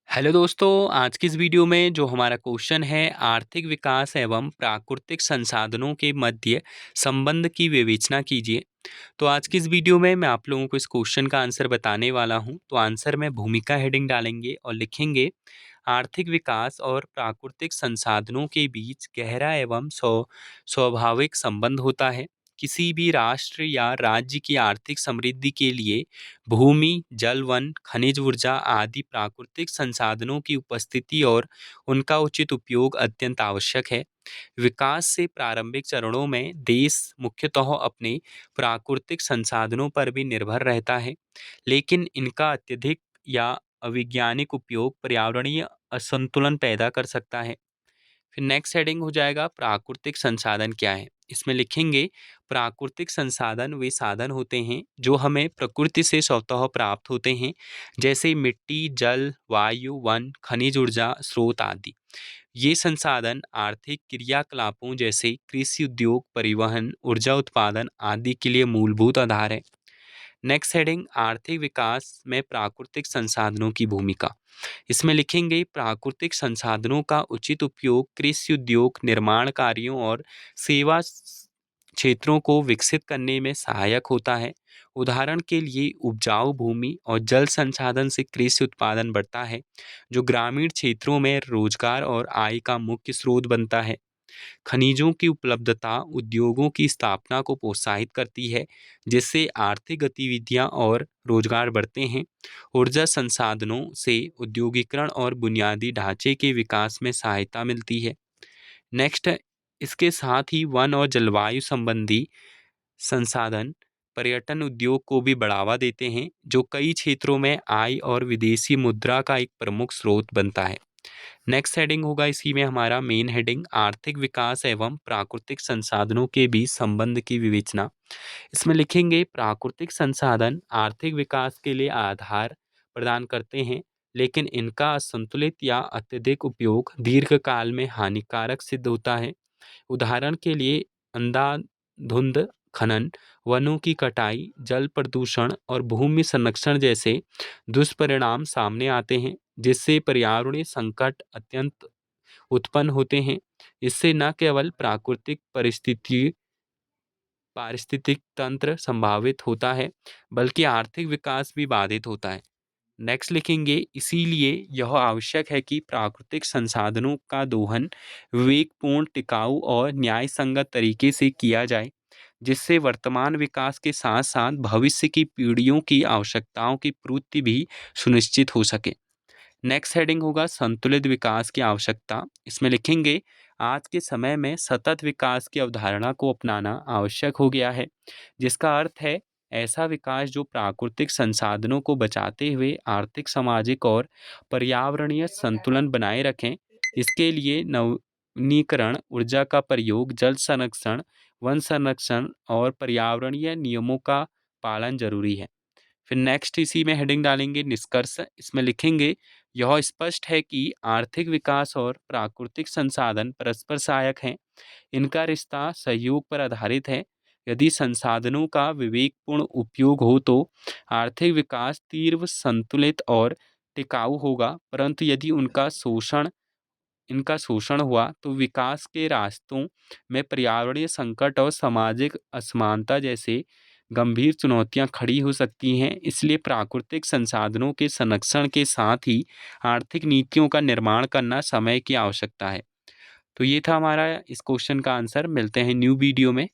Hello दोस्तों, आज की इस वीडियो में जो हमारा क्वेश्चन है आर्थिक विकास एवं प्राकृतिक संसाधनों के मध्य संबंध की विवेचना कीजिए। तो आज की इस वीडियो में मैं आप लोगों को इस क्वेश्चन का आंसर बताने वाला हूं। तो आंसर में भूमिका हेडिंग डालेंगे और लिखेंगे आर्थिक विकास और प्राकृतिक संसाधनों के बीच गहरा एवं स्वाभाविक संबंध होता है। किसी भी राष्ट्र या राज्य की आर्थिक समृद्धि के लिए भूमि, जल, वन, खनिज ऊर्जा आदि प्राकृतिक संसाधनों की उपस्थिति और उनका उचित उपयोग अत्यंत आवश्यक है। विकास से प्रारंभिक चरणों में देश मुख्यतः अपने प्राकृतिक संसाधनों पर भी निर्भर रहता है, लेकिन इनका अत्यधिक या अवैज्ञानिक उपयोग पर्यावरणीय असंतुलन पैदा कर सकता है। फिर नेक्स्ट हेडिंग हो जाएगा प्राकृतिक संसाधन क्या है। इसमें लिखेंगे प्राकृतिक संसाधन वे साधन होते हैं जो हमें प्रकृति से स्वतः प्राप्त होते हैं, जैसे मिट्टी, जल, वायु, वन, खनिज ऊर्जा स्रोत आदि। ये संसाधन आर्थिक क्रियाकलापों जैसे कृषि उद्योग, परिवहन, ऊर्जा उत्पादन आदि के लिए मूलभूत आधार है। नेक्स्ट हेडिंग आर्थिक विकास में प्राकृतिक संसाधनों की भूमिका। इसमें लिखेंगे प्राकृतिक संसाधनों का उचित उपयोग कृषि उद्योग, निर्माण कार्यों और सेवा क्षेत्रों को विकसित करने में सहायक होता है। उदाहरण के लिए उपजाऊ भूमि और जल संसाधन से कृषि उत्पादन बढ़ता है, जो ग्रामीण क्षेत्रों में रोजगार और आय का मुख्य स्रोत बनता है। खनिजों की उपलब्धता उद्योगों की स्थापना को प्रोत्साहित करती है, जिससे आर्थिक गतिविधियां और रोजगार बढ़ते हैं। ऊर्जा संसाधनों से औद्योगिकरण और बुनियादी ढांचे के विकास में सहायता मिलती है। नेक्स्ट, इसके साथ ही वन और जलवायु संबंधी संसाधन पर्यटन उद्योग को भी बढ़ावा देते हैं, जो कई क्षेत्रों में आय और विदेशी मुद्रा का एक प्रमुख स्रोत बनता है। नेक्स्ट हेडिंग होगा इसी में हमारा मेन हेडिंग आर्थिक विकास एवं प्राकृतिक संसाधनों के बीच संबंध की विवेचना। इसमें लिखेंगे प्राकृतिक संसाधन आर्थिक विकास के लिए आधार प्रदान करते हैं, लेकिन इनका असंतुलित या अत्यधिक उपयोग दीर्घकाल में हानिकारक सिद्ध होता है। उदाहरण के लिए अंधाधुंध खनन, वनों की कटाई, जल प्रदूषण और भूमि संरक्षण जैसे दुष्परिणाम सामने आते हैं, जिससे पर्यावरणीय संकट अत्यंत उत्पन्न होते हैं। इससे न केवल प्राकृतिक पारिस्थितिक तंत्र संभावित होता है, बल्कि आर्थिक विकास भी बाधित होता है। नेक्स्ट लिखेंगे इसीलिए यह आवश्यक है कि प्राकृतिक संसाधनों का दोहन विवेकपूर्ण, टिकाऊ और न्याय संगत तरीके से किया जाए, जिससे वर्तमान विकास के साथ साथ भविष्य की पीढ़ियों की आवश्यकताओं की पूर्ति भी सुनिश्चित हो सके। नेक्स्ट हेडिंग होगा संतुलित विकास की आवश्यकता। इसमें लिखेंगे आज के समय में सतत विकास की अवधारणा को अपनाना आवश्यक हो गया है, जिसका अर्थ है ऐसा विकास जो प्राकृतिक संसाधनों को बचाते हुए आर्थिक, सामाजिक और पर्यावरणीय संतुलन बनाए रखें। इसके लिए नवीनीकरण, ऊर्जा का प्रयोग, जल संरक्षण, वन संरक्षण और पर्यावरणीय नियमों का पालन जरूरी है। फिर नेक्स्ट इसी में हेडिंग डालेंगे निष्कर्ष। इसमें लिखेंगे यह स्पष्ट है कि आर्थिक विकास और प्राकृतिक संसाधन परस्पर सहायक हैं। इनका रिश्ता सहयोग पर आधारित है। यदि संसाधनों का विवेकपूर्ण उपयोग हो तो आर्थिक विकास तीव्र, संतुलित और टिकाऊ होगा, परंतु यदि इनका शोषण हुआ तो विकास के रास्तों में पर्यावरणीय संकट और सामाजिक असमानता जैसे गंभीर चुनौतियां खड़ी हो सकती हैं। इसलिए प्राकृतिक संसाधनों के संरक्षण के साथ ही आर्थिक नीतियों का निर्माण करना समय की आवश्यकता है। तो ये था हमारा इस क्वेश्चन का आंसर। मिलते हैं न्यू वीडियो में।